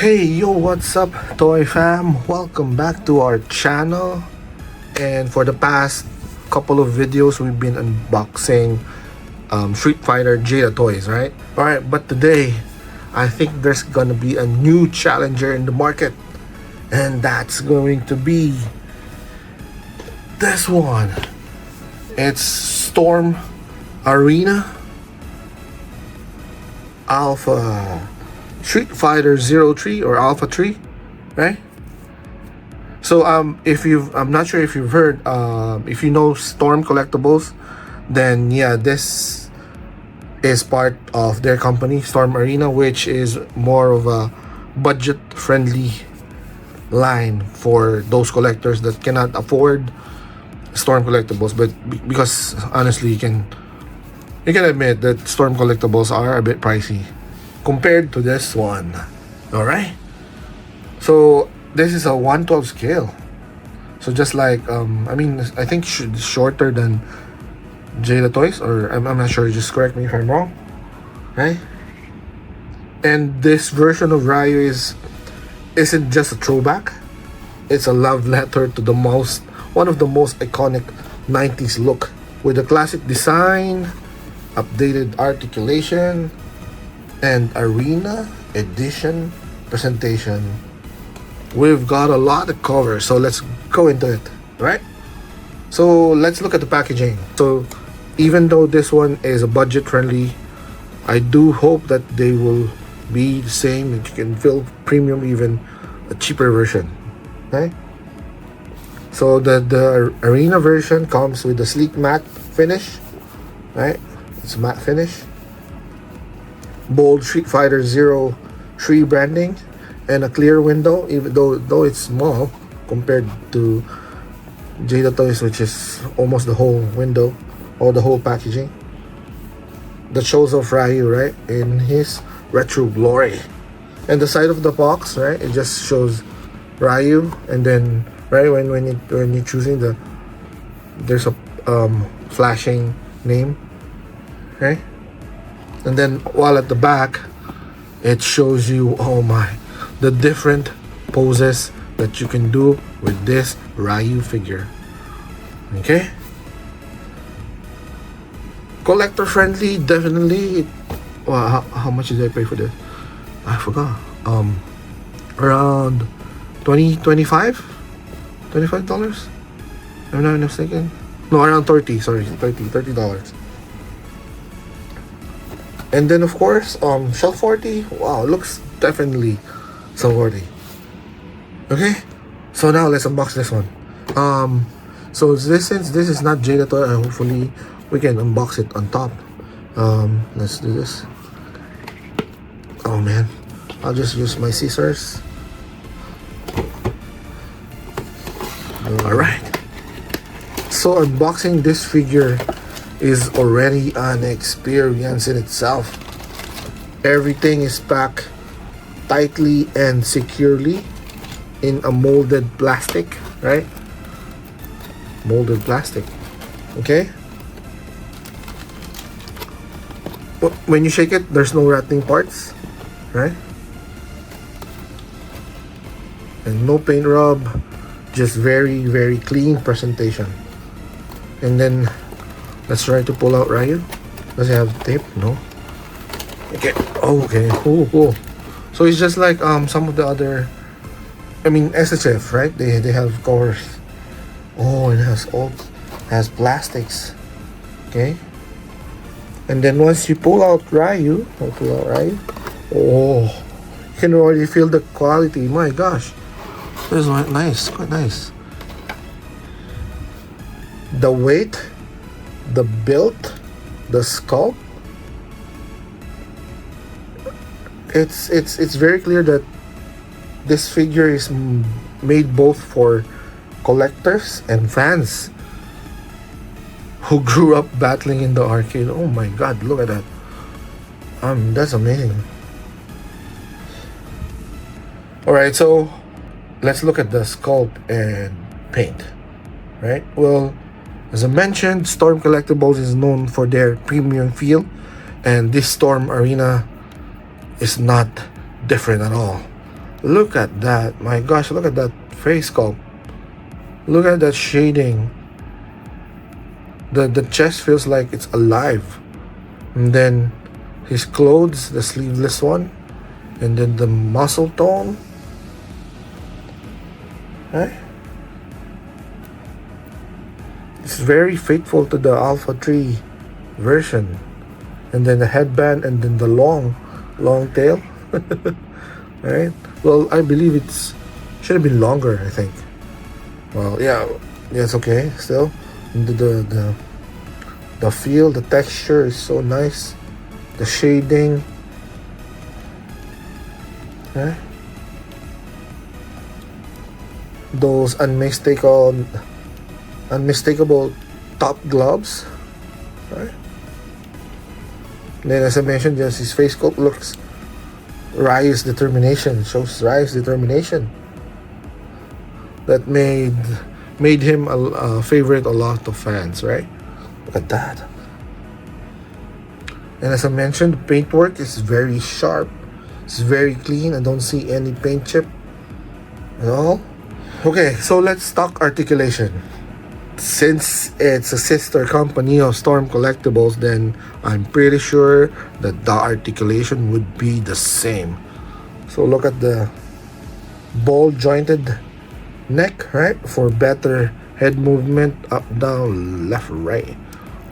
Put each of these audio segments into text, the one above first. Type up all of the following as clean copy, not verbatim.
Hey yo, what's up, Toy Fam? Welcome back to our channel. And for the past couple of videos, we've been unboxing Street Fighter Jada toys, right? Alright, but today, I think there's gonna be a new challenger in the market. And that's going to be this one. It's Storm Arena Alpha Street Fighter 03 or Alpha 3, right? So I'm not sure if you've heard, if you know Storm Collectibles, then yeah, this is part of their company, Storm Arena, which is more of a budget friendly line for those collectors that cannot afford Storm Collectibles. But because honestly, you can admit that Storm Collectibles are a bit pricey compared to this one. All right, so this is a 1/12 scale, so just like I think shorter than Jada toys, or I'm not sure, just correct me if I'm wrong, right? And this version of Ryu isn't just a throwback, it's a love letter to one of the most iconic 90s look, with a classic design, updated articulation, and Arena Edition presentation. We've got a lot to cover, so let's go into it, right? So let's look at the packaging. So even though this one is a budget friendly, I do hope that they will be the same, that you can feel premium, even a cheaper version, okay? So the Arena version comes with a sleek matte finish, right? It's a matte finish, bold Street Fighter 03 branding, and a clear window, even though it's small compared to Jada toys, which is almost the whole window or the whole packaging that shows off Ryu, right, in his retro glory. And the side of the box, right, it just shows Ryu, and then right when you're choosing there's a flashing name, right? And then while at the back, it shows you, oh my, the different poses that you can do with this Ryu figure. Okay, collector friendly, definitely. Well, how much did I pay for this? I forgot. Around $25. I'm not mistaken. No, around 30. Sorry, $30. And then of course, shelf 40. Wow, looks definitely shelf 40. Okay, so now let's unbox this one. So since this is not Jada toy, hopefully we can unbox it on top. Let's do this. Oh man, I'll just use my scissors. All right. So unboxing this figure is already an experience in itself. Everything is packed tightly and securely in a molded plastic, right? Molded plastic. Okay. When you shake it, there's no rattling parts, right? And no paint rub, just very, very clean presentation. And then let's try to pull out Ryu. Does he have tape? No. Okay. Okay. Cool. So it's just like some of the other, SHF, right? They have covers. Oh, it has plastics. Okay. And then once you pull out Ryu, oh, you can already feel the quality. My gosh, this is nice, quite nice. The weight, the build, the sculpt, it's very clear that this figure is made both for collectors and fans who grew up battling in the arcade. Oh my god, look at that. That's amazing. Alright, so let's look at the sculpt and paint, right? Well, as I mentioned, Storm Collectibles is known for their premium feel, and this Storm Arena is not different at all. Look at that. My gosh, look at that face sculpt. Look at that shading. The chest feels like it's alive. And then his clothes, the sleeveless one. And then the muscle tone. Right? It's very faithful to the Alpha 3 version. And then the headband and then the long tail. Right? Well, I believe should have been longer, I think. Well, yeah, it's okay still. The feel, the texture is so nice. The shading. Okay. Those unmistakable top gloves. Right? Then, as I mentioned, just his face sculpt looks Ryu's determination. Shows Ryu's determination. That made him a favorite a lot of fans, right? Look at that. And as I mentioned, the paintwork is very sharp. It's very clean. I don't see any paint chip at all. Okay, so let's talk articulation. Since it's a sister company of Storm Collectibles, then I'm pretty sure that the articulation would be the same. So look at the ball jointed neck, right? For better head movement, up, down, left, right.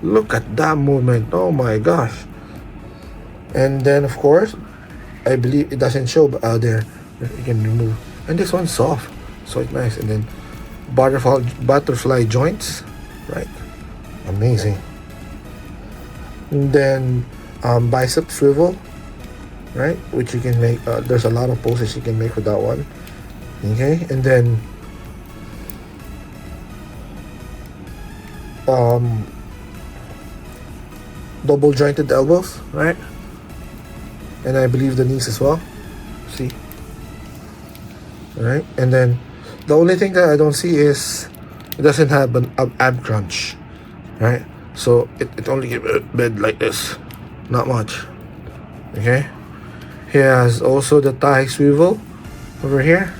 Look at that movement. Oh my gosh. And then of course, I believe it doesn't show, but out there you can remove. And this one's soft, so it's nice. And then butterfly joints, right? Amazing. And then bicep swivel, right? Which you can make. There's a lot of poses you can make with that one. Okay, and then double jointed elbows, right? And I believe the knees as well. See, all right? And then the only thing that I don't see is it doesn't have an ab crunch, right? So it only gives a bed like this, not much. Okay, he has also the thigh swivel over here,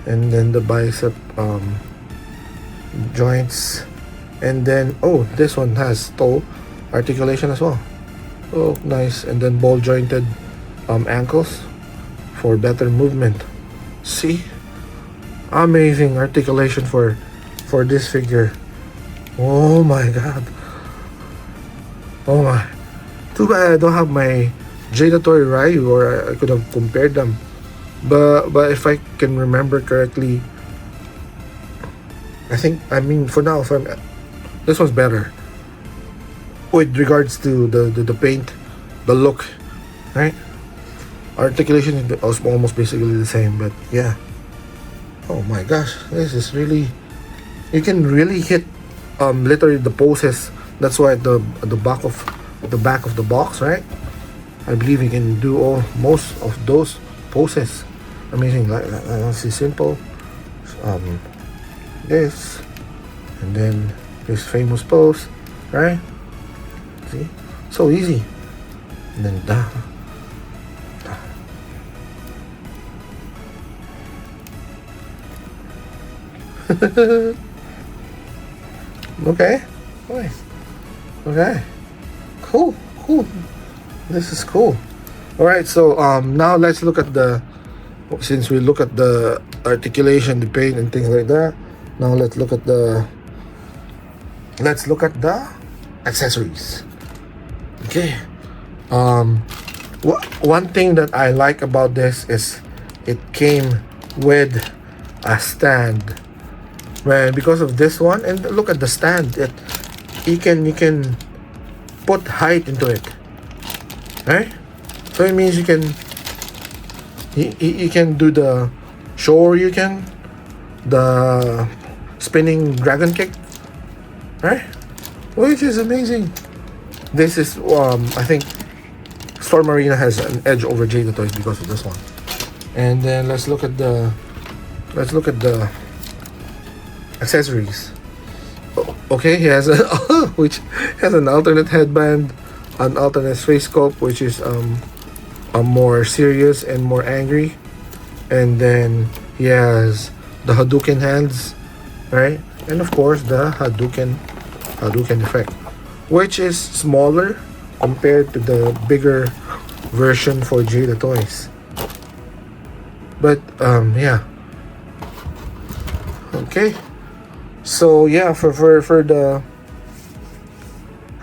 and then the bicep joints, and then this one has toe articulation as well. Oh, nice. And then ball jointed ankles for better movement. See, amazing articulation for this figure. Oh my god. Oh my. Too bad I don't have my Jadatory Ryu, or I could have compared them. But if I can remember correctly, I mean for now, this one's better with regards to the paint, the look, right? Articulation is almost basically the same, but yeah. Oh my gosh, this is really, you can really hit literally the poses. That's why the back of the box, right? I believe you can do most of those poses. Amazing. Let's see, simple. This, and then this famous pose, right? See, so easy. And then da. Okay. Nice. Okay. Cool. This is cool. All right. So now let's look at since we look at the articulation, the paint, and things like that. Now let's look at the accessories. Okay. One thing that I like about this is it came with a stand. Man, because of this one, and look at the stand. You can put height into it, right? So it means you can do the Shoryuken, the spinning dragon kick, right? Which is amazing. This is I think Storm Arena has an edge over Jada Toys because of this one. And then let's look at the accessories. Okay, he has which has an alternate headband, an alternate face sculpt, which is more serious and more angry. And then he has the Hadouken hands, right? And of course the Hadouken effect, which is smaller compared to the bigger version for Jada Toys. But yeah. Okay. So yeah, for the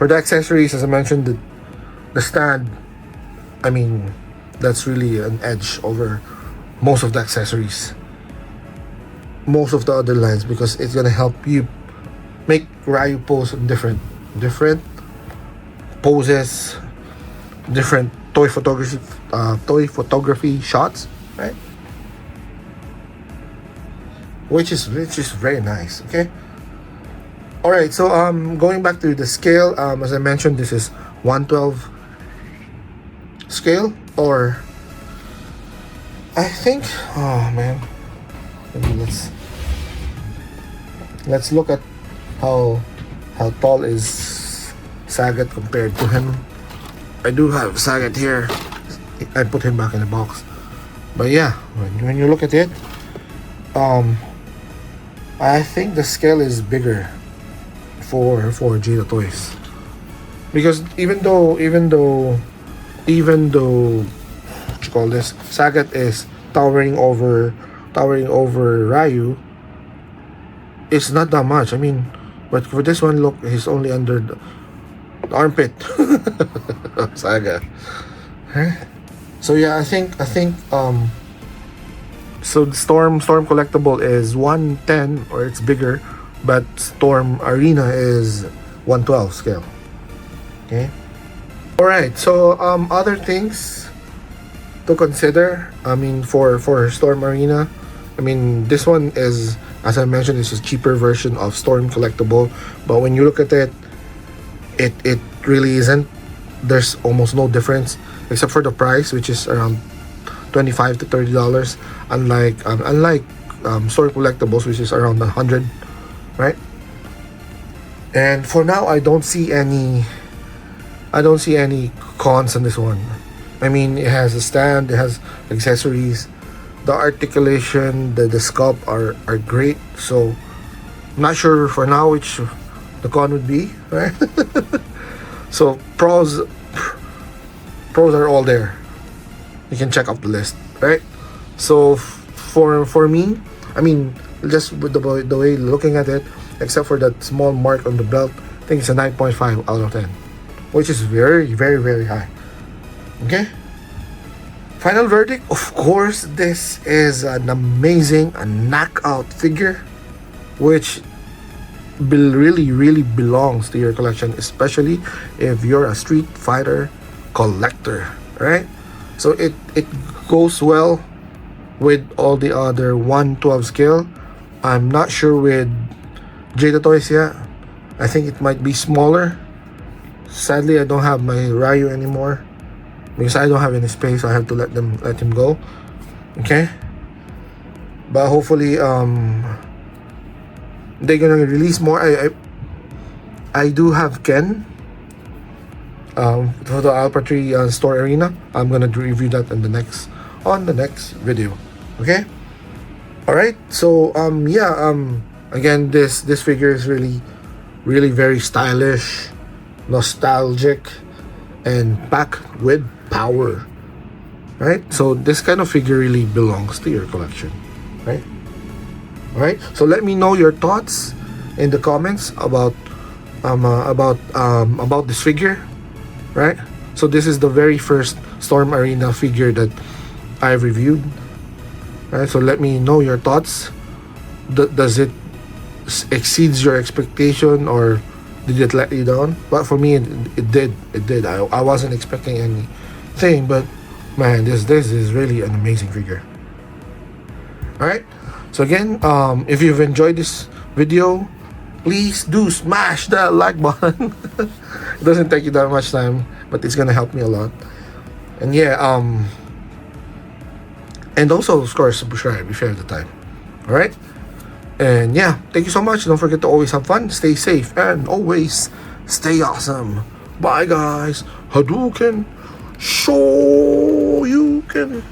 accessories, as I mentioned, the stand, I mean, that's really an edge over most of the accessories, most of the other lines, because it's gonna help you make Ryu pose in different poses, different toy photography shots, right? Which is very nice. Okay. All right. So going back to the scale, as I mentioned, this is 1/12 scale, or I think. Oh man. Maybe let's look at how tall is Sagat compared to him. I do have Sagat here. I put him back in the box. But yeah, when you look at it, I think the scale is bigger for Jada Toys, because even though what you call this, Sagat is towering over Ryu, it's not that much. I mean, but for this one, look, he's only under the armpit. Sagat. Huh? So yeah, I think so the Storm collectible is 110, or it's bigger, but Storm Arena is 112 scale. Okay. All right. So other things to consider. I mean, for Storm Arena, I mean, this one is, as I mentioned, this is a cheaper version of Storm collectible. But when you look at it, it really isn't. There's almost no difference except for the price, which is around $25 to $30, unlike Storm collectibles, which is around 100, right? And for now, I don't see any cons on this one. I mean, it has a stand, it has accessories, the articulation, the sculpt are great. So I'm not sure for now which the con would be, right? So pros are all there. You can check off the list, right? So for me, I mean, just with the way looking at it, except for that small mark on the belt, I think it's a 9.5 out of 10, which is very, very, very high. Okay. Final verdict, of course, this is an amazing, a knockout figure, which really, really belongs to your collection, especially if you're a Street Fighter collector, right? So it goes well with all the other 1/12 scale. I'm not sure with Jada Toys yet. I think it might be smaller. Sadly, I don't have my Ryu anymore because I don't have any space. I have to let him go. Okay. But hopefully, they're gonna release more. I do have Ken. For the Alpha 3 Storm Arena, I'm gonna review that on the next video. Okay. All right. So yeah, again, this figure is really very stylish, nostalgic, and packed with power, right? So this kind of figure really belongs to your collection, right? All right. So let me know your thoughts in the comments about this figure. Right, so this is the very first Storm Arena figure that I've reviewed. Right, so let me know your thoughts. Does it exceeds your expectation, or did it let you down? But for me, it did. I wasn't expecting anything, but man, this is really an amazing figure. All right. So again, if you've enjoyed this video, please do smash that like button. It doesn't take you that much time, but it's gonna help me a lot. And yeah, and also of course subscribe if you have the time. All right. And yeah, thank you so much. Don't forget to always have fun, stay safe, and always stay awesome. Bye guys. Hadouken. Show. you can